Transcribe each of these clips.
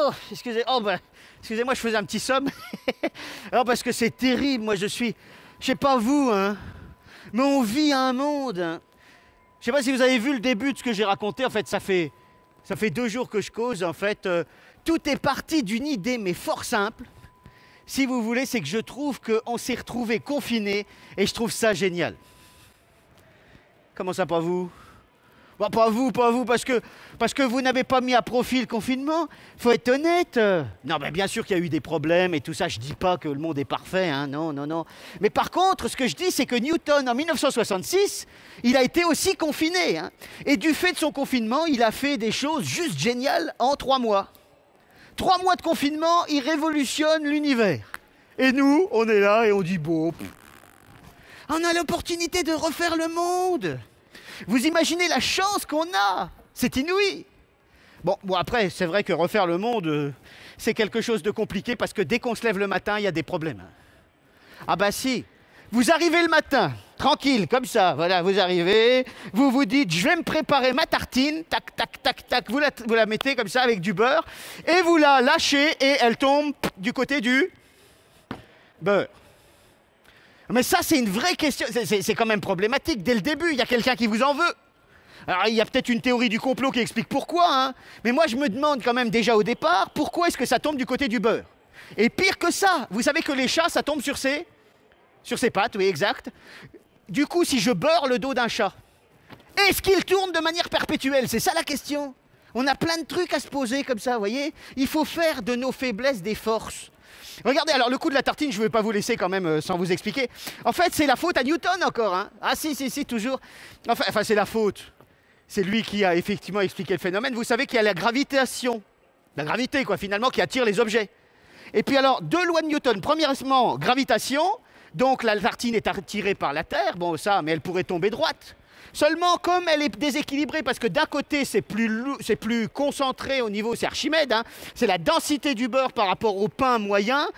Oh, excusez-moi, je faisais un petit somme. Alors parce que c'est terrible, moi je sais pas vous, hein, mais on vit un monde. Hein. Je sais pas si vous avez vu le début de ce que j'ai raconté. En fait, ça fait 2 jours que je cause. En fait, tout est parti d'une idée, mais fort simple. Si vous voulez, c'est que je trouve qu'on s'est retrouvés confinés et je trouve ça génial. Comment ça, pas vous? Bah, pas vous, parce que vous n'avez pas mis à profit le confinement. Faut être honnête. Non, mais bien sûr qu'il y a eu des problèmes et tout ça. Je dis pas que le monde est parfait, hein. Non, non, non. Mais par contre, ce que je dis, c'est que Newton, en 1966, il a été aussi confiné. Hein. Et du fait de son confinement, il a fait des choses juste géniales en 3 mois. 3 mois de confinement, il révolutionne l'univers. Et nous, on est là et on dit bon. On a l'opportunité de refaire le monde. Vous imaginez la chance qu'on a? C'est inouï. Bon, après, c'est vrai que refaire le monde, c'est quelque chose de compliqué parce que dès qu'on se lève le matin, il y a des problèmes. Ah bah si, vous arrivez le matin, tranquille, comme ça, voilà, vous arrivez, vous vous dites, je vais me préparer ma tartine, tac, tac, tac, tac, vous la mettez comme ça avec du beurre, et vous la lâchez et elle tombe du côté du beurre. Mais ça, c'est une vraie question. C'est quand même problématique. Dès le début, il y a quelqu'un qui vous en veut. Alors, il y a peut-être une théorie du complot qui explique pourquoi, hein. Mais moi, je me demande quand même déjà au départ, pourquoi est-ce que ça tombe du côté du beurre? Et pire que ça, vous savez que les chats, ça tombe sur ses pattes, oui, exact. Du coup, si je beurre le dos d'un chat, est-ce qu'il tourne de manière perpétuelle? C'est ça la question. On a plein de trucs à se poser comme ça, vous voyez. Il faut faire de nos faiblesses des forces. Regardez, alors le coup de la tartine, je ne vais pas vous laisser quand même sans vous expliquer. En fait, c'est la faute à Newton encore. Hein. Ah si, toujours. Enfin, c'est la faute. C'est lui qui a effectivement expliqué le phénomène. Vous savez qu'il y a la gravitation. La gravité, quoi, finalement, qui attire les objets. Et puis alors, 2 lois de Newton. Premièrement, gravitation. Donc la tartine est attirée par la Terre. Bon, ça, mais elle pourrait tomber droite. Seulement, comme elle est déséquilibrée, parce que d'un côté, c'est plus concentré au niveau, c'est Archimède, hein, c'est la densité du beurre par rapport au pain moyen.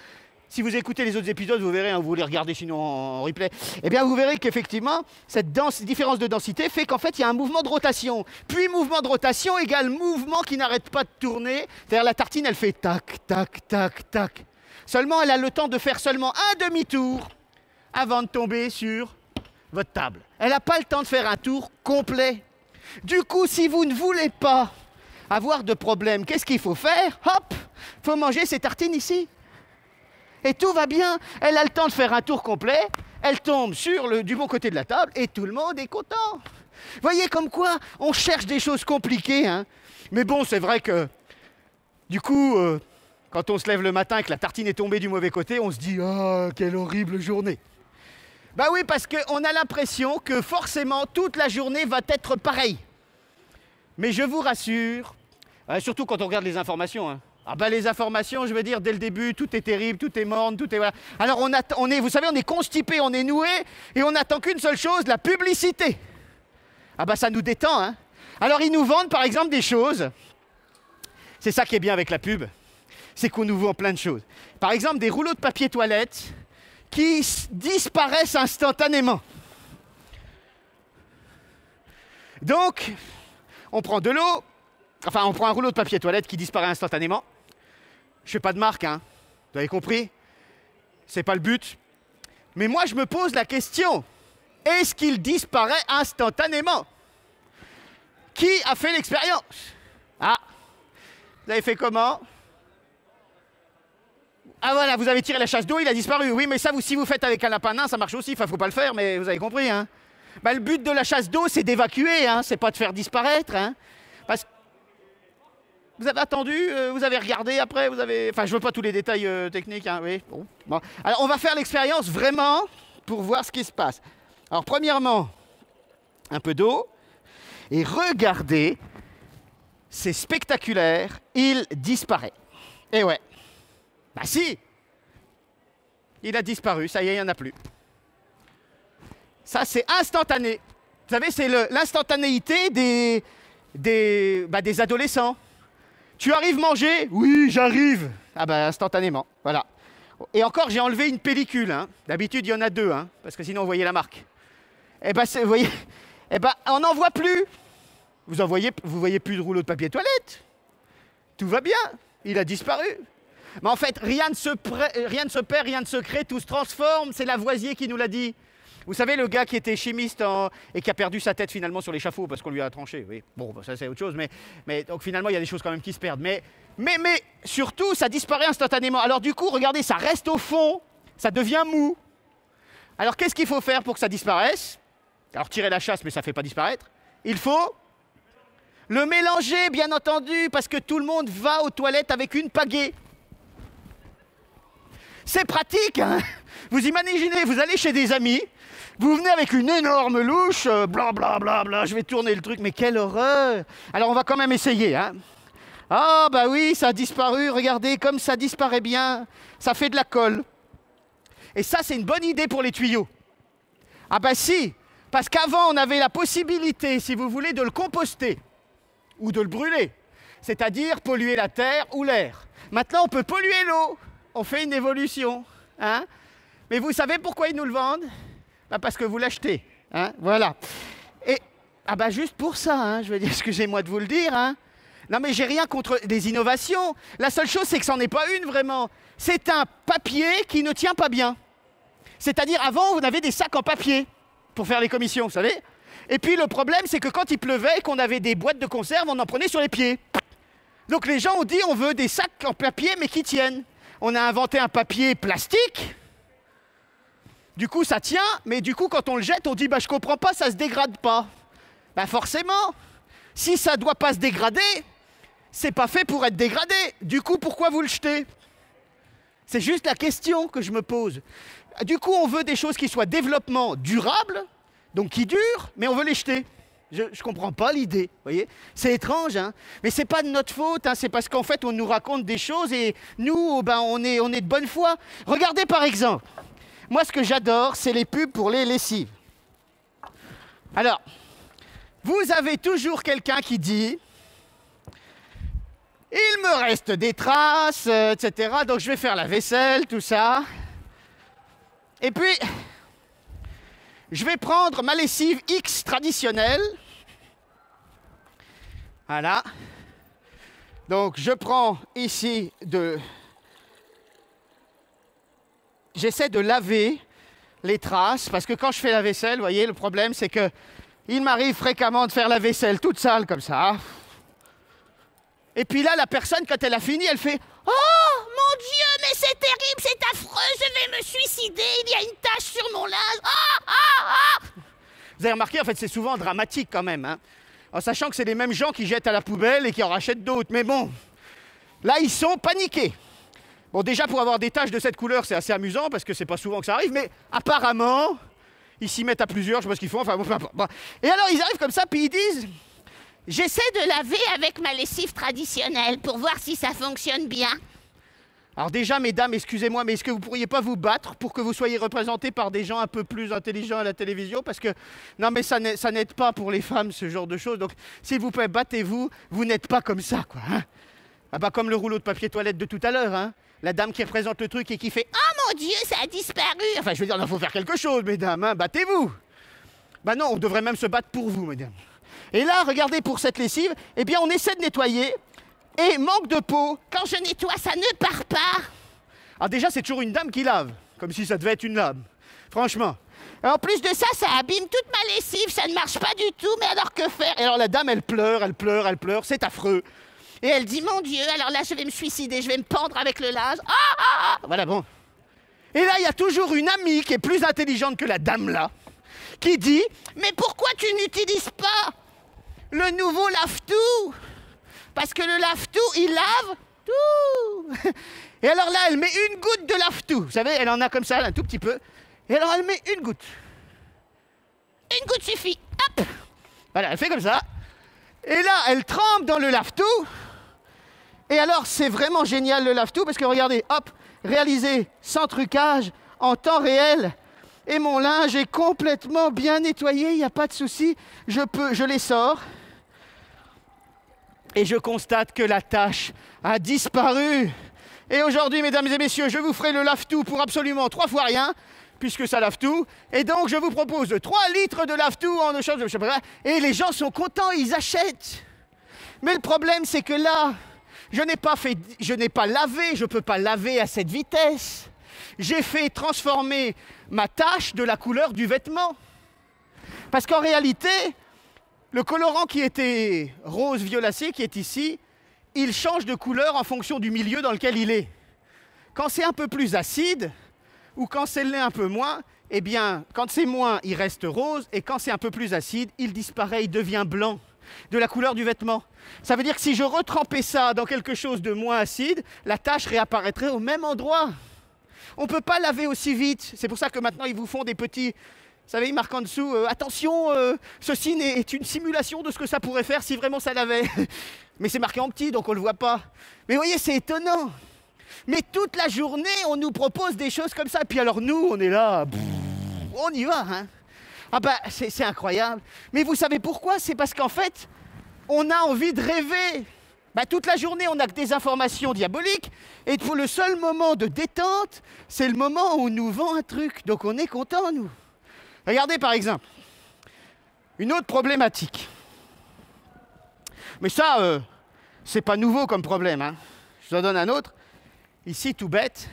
Si vous écoutez les autres épisodes, vous verrez, hein, vous les regardez sinon en replay, eh bien vous verrez qu'effectivement, cette différence de densité fait qu'en fait, il y a un mouvement de rotation. Puis mouvement de rotation égale mouvement qui n'arrête pas de tourner. C'est-à-dire la tartine, elle fait tac, tac, tac, tac. Seulement, elle a le temps de faire seulement un demi-tour avant de tomber sur votre table. Elle n'a pas le temps de faire un tour complet. Du coup, si vous ne voulez pas avoir de problème, qu'est-ce qu'il faut faire? Hop, il faut manger ces tartines ici. Et tout va bien. Elle a le temps de faire un tour complet, elle tombe du bon côté de la table et tout le monde est content. Vous voyez comme quoi on cherche des choses compliquées. Hein. Mais bon, c'est vrai que du coup, quand on se lève le matin et que la tartine est tombée du mauvais côté, on se dit « Ah, quelle horrible journée !» Ben oui, parce qu'on a l'impression que forcément, toute la journée va être pareille. Mais je vous rassure, surtout quand on regarde les informations. Hein. Ah ben les informations, je veux dire, dès le début, tout est terrible, tout est morne, tout est... Voilà. Alors vous savez, on est constipé, on est noué, et on n'attend qu'une seule chose, la publicité. Ah ben ça nous détend, hein. Alors ils nous vendent par exemple des choses. C'est ça qui est bien avec la pub, c'est qu'on nous vend plein de choses. Par exemple, des rouleaux de papier toilette qui disparaissent instantanément. Donc, on prend de l'eau, enfin on prend un rouleau de papier toilette qui disparaît instantanément. Je ne fais pas de marque, hein. Vous avez compris? C'est pas le but. Mais moi, je me pose la question, est-ce qu'il disparaît instantanément? Qui a fait l'expérience? Ah, vous avez fait comment? Ah voilà, vous avez tiré la chasse d'eau, il a disparu. Oui, mais ça, si vous faites avec un lapin nain, ça marche aussi. Enfin, faut pas le faire, mais vous avez compris, hein. Bah, le but de la chasse d'eau, c'est d'évacuer, hein. C'est pas de faire disparaître, hein. Parce que vous avez attendu, vous avez regardé après, vous avez... Enfin, je veux pas tous les détails techniques, hein. Oui, bon. Alors, on va faire l'expérience vraiment pour voir ce qui se passe. Alors, premièrement, un peu d'eau. Et regardez, c'est spectaculaire, il disparaît. Et ouais. Bah si, il a disparu, ça y est, il n'y en a plus. Ça, c'est instantané. Vous savez, c'est l'instantanéité des adolescents. Tu arrives manger? Oui, j'arrive. Ah bah, instantanément, voilà. Et encore, j'ai enlevé une pellicule. Hein. D'habitude, il y en a 2, hein, parce que sinon, vous voyez la marque. Eh ben, vous voyez, eh ben, on n'en voit plus. Vous voyez plus de rouleau de papier toilette. Tout va bien. Il a disparu. Mais en fait, rien ne se perd, rien ne se crée, tout se transforme. C'est Lavoisier qui nous l'a dit. Vous savez, le gars qui était chimiste et qui a perdu sa tête finalement sur l'échafaud parce qu'on lui a tranché. Oui. Bon, ça c'est autre chose, mais donc finalement, il y a des choses quand même qui se perdent. Mais surtout, ça disparaît instantanément. Alors du coup, regardez, ça reste au fond, ça devient mou. Alors qu'est-ce qu'il faut faire pour que ça disparaisse? Alors tirer la chasse, mais ça ne fait pas disparaître. Il faut le mélanger, bien entendu, parce que tout le monde va aux toilettes avec une pagaie. C'est pratique, hein? Vous imaginez, vous allez chez des amis, vous venez avec une énorme louche, bla bla bla bla, je vais tourner le truc, mais quelle horreur! Alors on va quand même essayer, hein? Ah bah oui, ça a disparu, regardez, comme ça disparaît bien, ça fait de la colle. Et ça, c'est une bonne idée pour les tuyaux. Ah bah si, parce qu'avant, on avait la possibilité, si vous voulez, de le composter ou de le brûler, c'est-à-dire polluer la terre ou l'air. Maintenant, on peut polluer l'eau. On fait une évolution, hein? Mais vous savez pourquoi ils nous le vendent? Bah parce que vous l'achetez, hein? Voilà. Et ah bah juste pour ça, hein, je veux dire, excusez-moi de vous le dire, hein? Non mais j'ai rien contre des innovations. La seule chose, c'est que c'en est pas une vraiment. C'est un papier qui ne tient pas bien. C'est-à-dire, avant, on avait des sacs en papier pour faire les commissions, vous savez? Et puis le problème, c'est que quand il pleuvait et qu'on avait des boîtes de conserve, on en prenait sur les pieds. Donc les gens ont dit, on veut des sacs en papier mais qui tiennent. On a inventé un papier plastique. Du coup, ça tient, mais du coup, quand on le jette, on dit, bah, je comprends pas, ça se dégrade pas. Bah, forcément, si ça doit pas se dégrader, c'est pas fait pour être dégradé. Du coup, pourquoi vous le jetez? C'est juste la question que je me pose. Du coup, on veut des choses qui soient développement durable, donc qui durent, mais on veut les jeter. Je ne comprends pas l'idée, vous voyez. C'est étrange, hein. Mais ce n'est pas de notre faute, hein. C'est parce qu'en fait, on nous raconte des choses et nous, ben, on est de bonne foi. Regardez par exemple, moi ce que j'adore, c'est les pubs pour les lessives. Alors, vous avez toujours quelqu'un qui dit « Il me reste des traces, etc. Donc je vais faire la vaisselle, tout ça. Et puis, je vais prendre ma lessive X traditionnelle. » Voilà. Donc, je prends ici J'essaie de laver les traces, parce que quand je fais la vaisselle, vous voyez, le problème, c'est que il m'arrive fréquemment de faire la vaisselle toute sale, comme ça. Et puis là, la personne, quand elle a fini, elle fait « Oh, mon Dieu, mais c'est terrible, c'est affreux, je vais me suicider, il y a une tache sur mon linge. Ah, ah, ah !» Vous avez remarqué, en fait, c'est souvent dramatique quand même, hein, en sachant que c'est les mêmes gens qui jettent à la poubelle et qui en rachètent d'autres. Mais bon, là, ils sont paniqués. Bon, déjà, pour avoir des taches de cette couleur, c'est assez amusant, parce que c'est pas souvent que ça arrive, mais apparemment, ils s'y mettent à plusieurs, je sais pas ce qu'ils font, enfin bon, peu importe. Bon. Et alors, ils arrivent comme ça, puis ils disent « J'essaie de laver avec ma lessive traditionnelle pour voir si ça fonctionne bien. » Alors déjà, mesdames, excusez-moi, mais est-ce que vous ne pourriez pas vous battre pour que vous soyez représentés par des gens un peu plus intelligents à la télévision? Parce que, non mais ça n'aide pas pour les femmes, ce genre de choses. Donc, s'il vous plaît, battez-vous, vous n'êtes pas comme ça, quoi. Hein, ah bah, comme le rouleau de papier toilette de tout à l'heure, hein. La dame qui représente le truc et qui fait « Oh mon Dieu, ça a disparu !» Enfin, je veux dire, il faut faire quelque chose, mesdames, hein, battez-vous. Bah non, on devrait même se battre pour vous, mesdames. Et là, regardez, pour cette lessive, eh bien, on essaie de nettoyer. Et manque de peau, quand je nettoie, ça ne part pas. Alors déjà, c'est toujours une dame qui lave, comme si ça devait être une lame. Franchement. En plus de ça, ça abîme toute ma lessive, ça ne marche pas du tout, mais alors que faire? Et alors la dame, elle pleure, c'est affreux. Et elle dit, mon Dieu, alors là, je vais me suicider, je vais me pendre avec le linge. Ah, ah, ah. Voilà, bon. Et là, il y a toujours une amie qui est plus intelligente que la dame là, qui dit, mais pourquoi tu n'utilises pas le nouveau lave-tout? Parce que le lave-tout, il lave tout. Et alors là, elle met une goutte de lave-tout. Vous savez, elle en a comme ça, un tout petit peu. Et alors, elle met une goutte. Une goutte suffit. Hop. Voilà, elle fait comme ça. Et là, elle trempe dans le lave-tout. Et alors, c'est vraiment génial le lave-tout, parce que regardez, hop, réalisé sans trucage, en temps réel. Et mon linge est complètement bien nettoyé, il n'y a pas de souci. Je les sors. Et je constate que la tache a disparu. Et aujourd'hui, mesdames et messieurs, je vous ferai le lave-tout pour absolument 3 fois rien, puisque ça lave tout. Et donc, je vous propose 3 litres de lave-tout en eau chaude, je sais pas. Et les gens sont contents, ils achètent. Mais le problème, c'est que là, Je n'ai pas lavé, je ne peux pas laver à cette vitesse. J'ai fait transformer ma tache de la couleur du vêtement. Parce qu'en réalité, le colorant qui était rose violacé, qui est ici, il change de couleur en fonction du milieu dans lequel il est. Quand c'est un peu plus acide, ou quand c'est l'est un peu moins, eh bien, quand c'est moins, il reste rose, et quand c'est un peu plus acide, il disparaît, il devient blanc, de la couleur du vêtement. Ça veut dire que si je retrempais ça dans quelque chose de moins acide, la tache réapparaîtrait au même endroit. On ne peut pas laver aussi vite. C'est pour ça que maintenant, ils vous font des petits... Vous savez, ils marquent en dessous, attention, ceci est une simulation de ce que ça pourrait faire si vraiment ça lavait. Mais c'est marqué en petit, donc on ne le voit pas. Mais vous voyez, c'est étonnant. Mais toute la journée, on nous propose des choses comme ça. Puis alors nous, on est là, on y va. Hein. Ah ben, c'est incroyable. Mais vous savez pourquoi? C'est parce qu'en fait, on a envie de rêver. Ben, toute la journée, on n'a que des informations diaboliques. Et pour le seul moment de détente, c'est le moment où on nous vend un truc. Donc on est content, nous. Regardez par exemple, une autre problématique. Mais ça, c'est pas nouveau comme problème. Hein. Je vous en donne un autre. Ici, tout bête.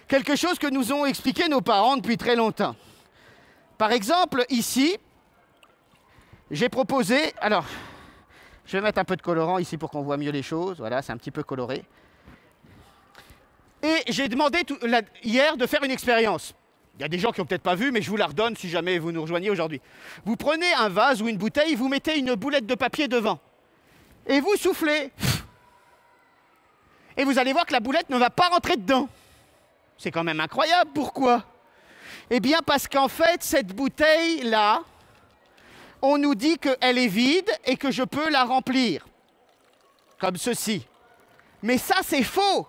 Quelque chose que nous ont expliqué nos parents depuis très longtemps. Par exemple, ici, j'ai proposé... Alors, je vais mettre un peu de colorant ici pour qu'on voit mieux les choses. Voilà, c'est un petit peu coloré. Et j'ai demandé hier de faire une expérience. Il y a des gens qui n'ont peut-être pas vu, mais je vous la redonne si jamais vous nous rejoignez aujourd'hui. Vous prenez un vase ou une bouteille, vous mettez une boulette de papier devant. Et vous soufflez. Et vous allez voir que la boulette ne va pas rentrer dedans. C'est quand même incroyable. Pourquoi? Eh bien parce qu'en fait, cette bouteille-là, on nous dit qu'elle est vide et que je peux la remplir. Comme ceci. Mais ça, c'est faux.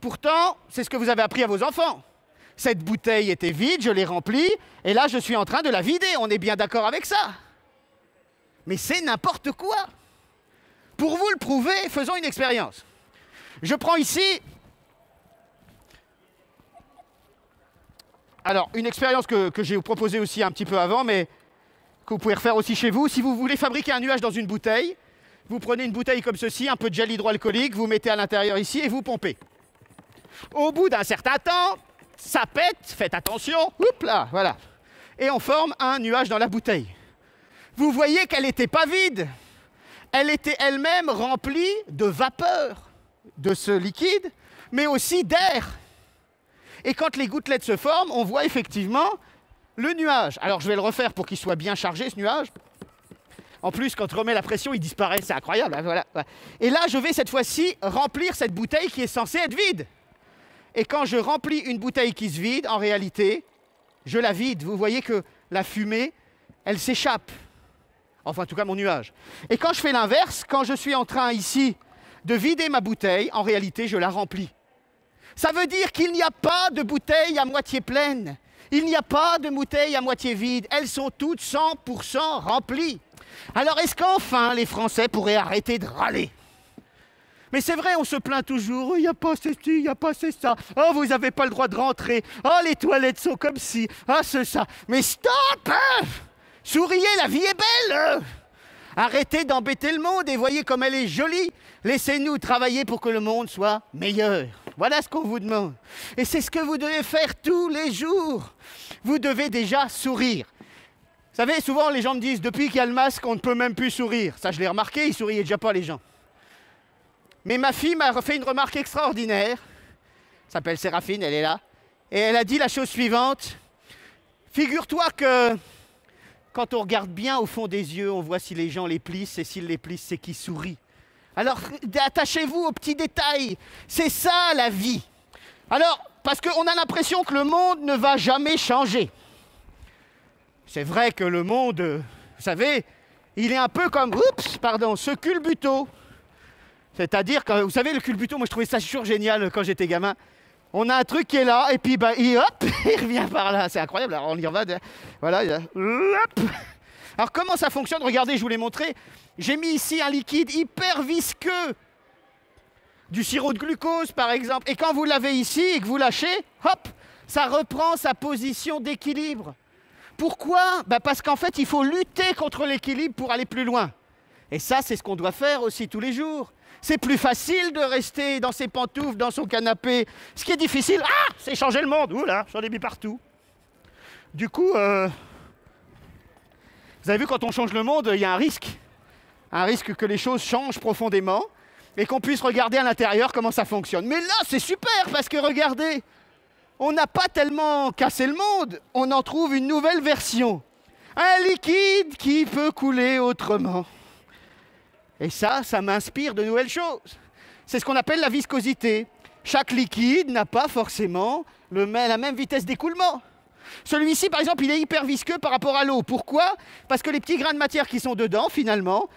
Pourtant, c'est ce que vous avez appris à vos enfants. Cette bouteille était vide, je l'ai remplie, et là, je suis en train de la vider. On est bien d'accord avec ça. Mais c'est n'importe quoi. Pour vous le prouver, faisons une expérience. Je prends ici... Alors, une expérience que j'ai proposée aussi un petit peu avant, mais que vous pouvez refaire aussi chez vous. Si vous voulez fabriquer un nuage dans une bouteille, vous prenez une bouteille comme ceci, un peu de gel hydroalcoolique, vous mettez à l'intérieur ici et vous pompez. Au bout d'un certain temps, ça pète, faites attention, hop là, voilà. Et on forme un nuage dans la bouteille. Vous voyez qu'elle n'était pas vide. Elle était elle-même remplie de vapeur de ce liquide, mais aussi d'air. Et quand les gouttelettes se forment, on voit effectivement le nuage. Alors je vais le refaire pour qu'il soit bien chargé, ce nuage. En plus, quand on remet la pression, il disparaît, c'est incroyable. Voilà. Et là, je vais cette fois-ci remplir cette bouteille qui est censée être vide. Et quand je remplis une bouteille qui se vide, en réalité, je la vide. Vous voyez que la fumée, elle s'échappe. Enfin, en tout cas, mon nuage. Et quand je fais l'inverse, quand je suis en train ici de vider ma bouteille, en réalité, je la remplis. Ça veut dire qu'il n'y a pas de bouteille à moitié pleine. Il n'y a pas de bouteille à moitié vide. Elles sont toutes 100% remplies. Alors, est-ce qu'enfin, les Français pourraient arrêter de râler? Mais c'est vrai, on se plaint toujours. Oh, il n'y a pas ceci, il n'y a pas ça. Oh, vous n'avez pas le droit de rentrer. Oh, les toilettes sont comme ci. Ah, c'est ça. Mais stop! Souriez, la vie est belle! Arrêtez d'embêter le monde et voyez comme elle est jolie. Laissez-nous travailler pour que le monde soit meilleur. Voilà ce qu'on vous demande. Et c'est ce que vous devez faire tous les jours. Vous devez déjà sourire. Vous savez, souvent les gens me disent, depuis qu'il y a le masque, on ne peut même plus sourire. Ça, je l'ai remarqué, ils souriaient déjà pas les gens. Mais ma fille m'a fait une remarque extraordinaire. Elle s'appelle Séraphine, elle est là. Et elle a dit la chose suivante. Figure-toi que quand on regarde bien au fond des yeux, on voit si les gens les plissent, et s'ils les plissent, c'est qu'ils sourient. Alors, attachez-vous aux petits détails. C'est ça, la vie. Alors, parce qu'on a l'impression que le monde ne va jamais changer. C'est vrai que le monde, vous savez, il est un peu comme, ce culbuto. C'est-à-dire que, vous savez, le culbuto, moi je trouvais ça toujours génial quand j'étais gamin. On a un truc qui est là, et puis il revient par là. C'est incroyable, alors on y revient. Voilà, hop. Alors comment ça fonctionne? Regardez, je vous l'ai montré. J'ai mis ici un liquide hyper visqueux. Du sirop de glucose, par exemple. Et quand vous l'avez ici et que vous lâchez, hop, ça reprend sa position d'équilibre. Pourquoi? Parce qu'en fait, il faut lutter contre l'équilibre pour aller plus loin. Et ça, c'est ce qu'on doit faire aussi tous les jours. C'est plus facile de rester dans ses pantoufles, dans son canapé. Ce qui est difficile, c'est changer le monde. Ouh là, j'en ai mis partout. Du coup, vous avez vu, quand on change le monde, il y a un risque. Un risque que les choses changent profondément et qu'on puisse regarder à l'intérieur comment ça fonctionne. Mais là, c'est super parce que regardez, on n'a pas tellement cassé le monde, on en trouve une nouvelle version. Un liquide qui peut couler autrement. Et ça m'inspire de nouvelles choses. C'est ce qu'on appelle la viscosité. Chaque liquide n'a pas forcément la même vitesse d'écoulement. Celui-ci, par exemple, il est hyper visqueux par rapport à l'eau. Pourquoi? Parce que les petits grains de matière qui sont dedans, finalement,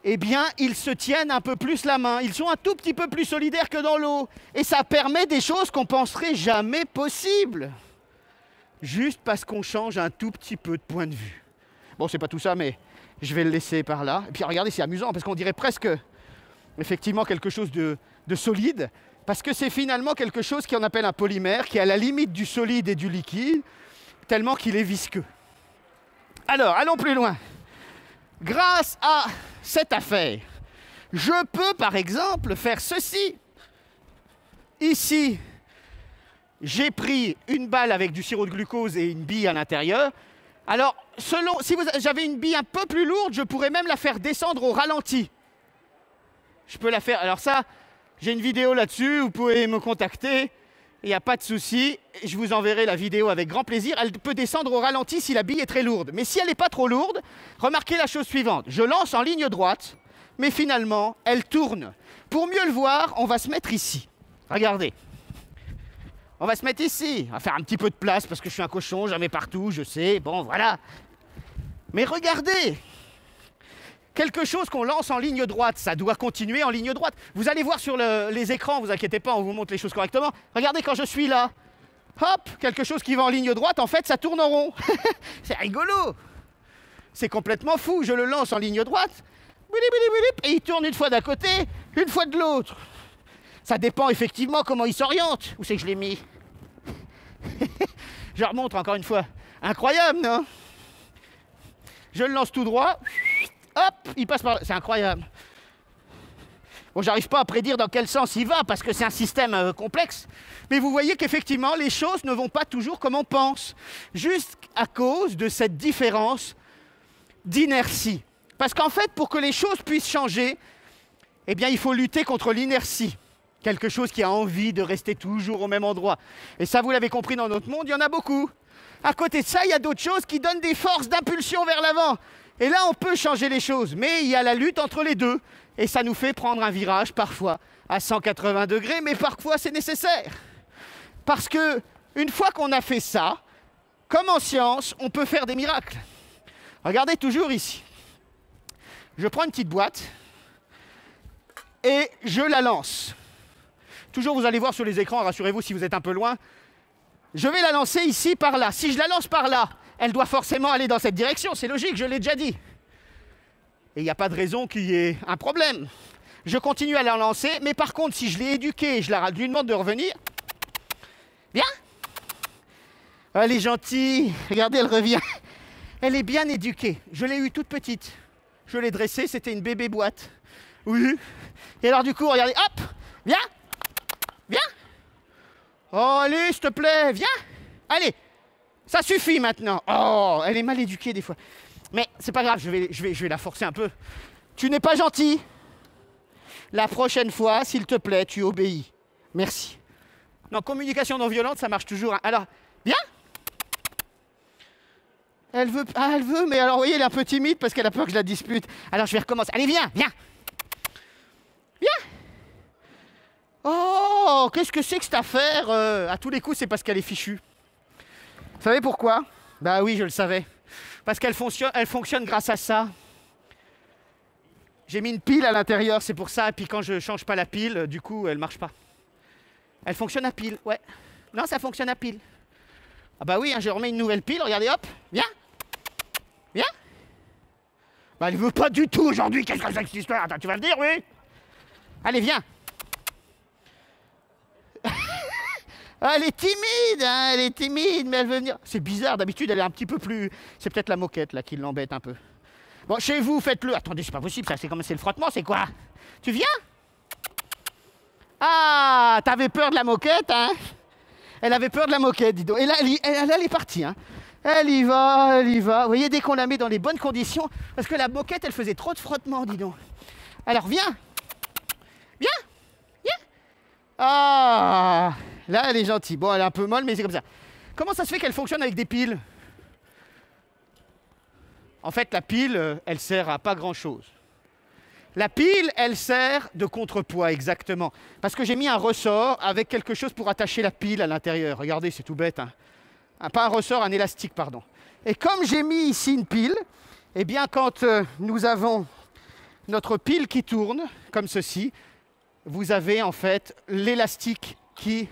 eh bien, ils se tiennent un peu plus la main. Ils sont un tout petit peu plus solidaires que dans l'eau. Et ça permet des choses qu'on penserait jamais possibles. Juste parce qu'on change un tout petit peu de point de vue. Bon, c'est pas tout ça, mais je vais le laisser par là. Et puis regardez, c'est amusant, parce qu'on dirait presque, effectivement, quelque chose de solide. Parce que c'est finalement quelque chose qu'on appelle un polymère, qui est à la limite du solide et du liquide, tellement qu'il est visqueux. Alors, allons plus loin. Grâce à cette affaire, je peux par exemple faire ceci. Ici, j'ai pris une balle avec du sirop de glucose et une bille à l'intérieur. Alors, si j'avais une bille un peu plus lourde, je pourrais même la faire descendre au ralenti. Je peux la faire. Alors ça, j'ai une vidéo là-dessus, vous pouvez me contacter. Il n'y a pas de souci, je vous enverrai la vidéo avec grand plaisir. Elle peut descendre au ralenti si la bille est très lourde. Mais si elle n'est pas trop lourde, remarquez la chose suivante. Je lance en ligne droite, mais finalement, elle tourne. Pour mieux le voir, on va se mettre ici. Regardez. On va se mettre ici. On va faire un petit peu de place parce que je suis un cochon, j'en mets partout, je sais. Bon, voilà. Mais regardez. Quelque chose qu'on lance en ligne droite, ça doit continuer en ligne droite. Vous allez voir sur les écrans, vous inquiétez pas, on vous montre les choses correctement. Regardez quand je suis là. Hop, quelque chose qui va en ligne droite, en fait, ça tourne en rond. C'est rigolo. C'est complètement fou. Je le lance en ligne droite, et il tourne une fois d'un côté, une fois de l'autre. Ça dépend effectivement comment il s'oriente. Où c'est que je l'ai mis? Je remonte encore une fois. Incroyable, non? Je le lance tout droit. Hop, il passe par là. C'est incroyable. Bon, j'arrive pas à prédire dans quel sens il va parce que c'est un système complexe. Mais vous voyez qu'effectivement, les choses ne vont pas toujours comme on pense. Juste à cause de cette différence d'inertie. Parce qu'en fait, pour que les choses puissent changer, eh bien, il faut lutter contre l'inertie. Quelque chose qui a envie de rester toujours au même endroit. Et ça, vous l'avez compris, dans notre monde, il y en a beaucoup. À côté de ça, il y a d'autres choses qui donnent des forces d'impulsion vers l'avant. Et là, on peut changer les choses, mais il y a la lutte entre les deux. Et ça nous fait prendre un virage, parfois, à 180 degrés, mais parfois, c'est nécessaire. Parce que, une fois qu'on a fait ça, comme en science, on peut faire des miracles. Regardez toujours ici. Je prends une petite boîte et je la lance. Toujours, vous allez voir sur les écrans, rassurez-vous si vous êtes un peu loin. Je vais la lancer ici, par là. Si je la lance par là, elle doit forcément aller dans cette direction. C'est logique, je l'ai déjà dit. Et il n'y a pas de raison qu'il y ait un problème. Je continue à la lancer, mais par contre, si je l'ai éduquée, je lui demande de revenir. Viens. Elle est gentille. Regardez, elle revient. Elle est bien éduquée. Je l'ai eue toute petite. Je l'ai dressée, c'était une bébé boîte. Oui. Et alors du coup, regardez, hop, viens. Viens. Oh, allez, s'il te plaît, viens. Allez, ça suffit maintenant. Oh, elle est mal éduquée des fois. Mais c'est pas grave, je vais la forcer un peu. Tu n'es pas gentil. La prochaine fois, s'il te plaît, tu obéis. Merci. Non, communication non violente, ça marche toujours. Alors, viens. Elle veut, mais alors, vous voyez, elle est un peu timide parce qu'elle a peur que je la dispute. Alors, je vais recommencer. Allez, viens. Viens. Oh, qu'est-ce que c'est que cette affaire? À tous les coups, c'est parce qu'elle est fichue. Vous savez pourquoi? Bah oui, je le savais. Parce qu'elle fonctionne grâce à ça. J'ai mis une pile à l'intérieur, c'est pour ça. Et puis quand je change pas la pile, du coup, elle marche pas. Elle fonctionne à pile, ouais. Non, ça fonctionne à pile. Ah bah oui, hein, je remets une nouvelle pile, regardez, hop, viens. Viens. Bah elle veut pas du tout aujourd'hui, qu'est-ce que c'est que cette histoire? Attends, tu vas le dire, oui? Allez, viens. Elle est timide, hein, elle est timide, mais elle veut venir. C'est bizarre, d'habitude, elle est un petit peu plus... C'est peut-être la moquette, là, qui l'embête un peu. Bon, chez vous, faites-le. Attendez, c'est pas possible, ça, c'est comment c'est le frottement, c'est quoi? Tu viens? Ah, t'avais peur de la moquette, hein? Elle avait peur de la moquette, dis donc. Et là, elle est partie, hein. Elle y va, elle y va. Vous voyez, dès qu'on la met dans les bonnes conditions, parce que la moquette, elle faisait trop de frottement, dis donc. Alors, viens. Viens. Viens. Ah, là, elle est gentille. Bon, elle est un peu molle, mais c'est comme ça. Comment ça se fait qu'elle fonctionne avec des piles? En fait, la pile, elle sert à pas grand-chose. La pile, elle sert de contrepoids, exactement. Parce que j'ai mis un ressort avec quelque chose pour attacher la pile à l'intérieur. Regardez, c'est tout bête, hein. Pas un ressort, un élastique, pardon. Et comme j'ai mis ici une pile, eh bien, quand nous avons notre pile qui tourne, comme ceci, vous avez en fait l'élastique qui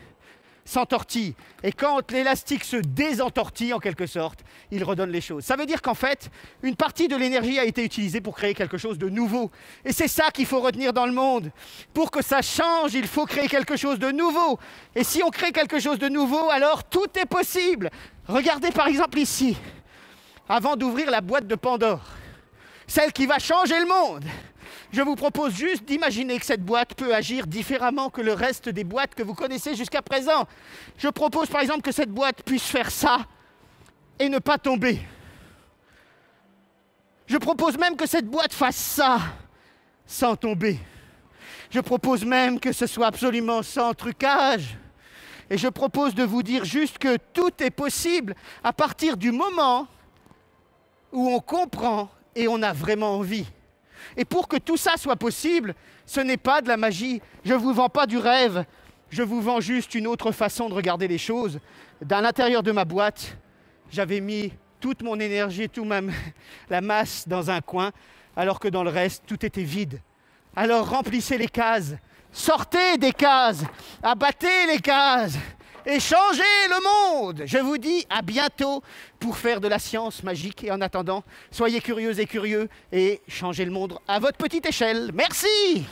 s'entortille. Et quand l'élastique se désentortille, en quelque sorte, il redonne les choses. Ça veut dire qu'en fait, une partie de l'énergie a été utilisée pour créer quelque chose de nouveau. Et c'est ça qu'il faut retenir dans le monde. Pour que ça change, il faut créer quelque chose de nouveau. Et si on crée quelque chose de nouveau, alors tout est possible. Regardez par exemple ici, avant d'ouvrir la boîte de Pandore, celle qui va changer le monde. Je vous propose juste d'imaginer que cette boîte peut agir différemment que le reste des boîtes que vous connaissez jusqu'à présent. Je propose par exemple que cette boîte puisse faire ça et ne pas tomber. Je propose même que cette boîte fasse ça sans tomber. Je propose même que ce soit absolument sans trucage. Et je propose de vous dire juste que tout est possible à partir du moment où on comprend et on a vraiment envie. Et pour que tout ça soit possible, ce n'est pas de la magie. Je ne vous vends pas du rêve. Je vous vends juste une autre façon de regarder les choses. Dans l'intérieur de ma boîte, j'avais mis toute mon énergie, la masse dans un coin, alors que dans le reste, tout était vide. Alors remplissez les cases. Sortez des cases. Abattez les cases. Et changez le monde. Je vous dis à bientôt pour faire de la science magique. Et en attendant, soyez curieux et changez le monde à votre petite échelle. Merci.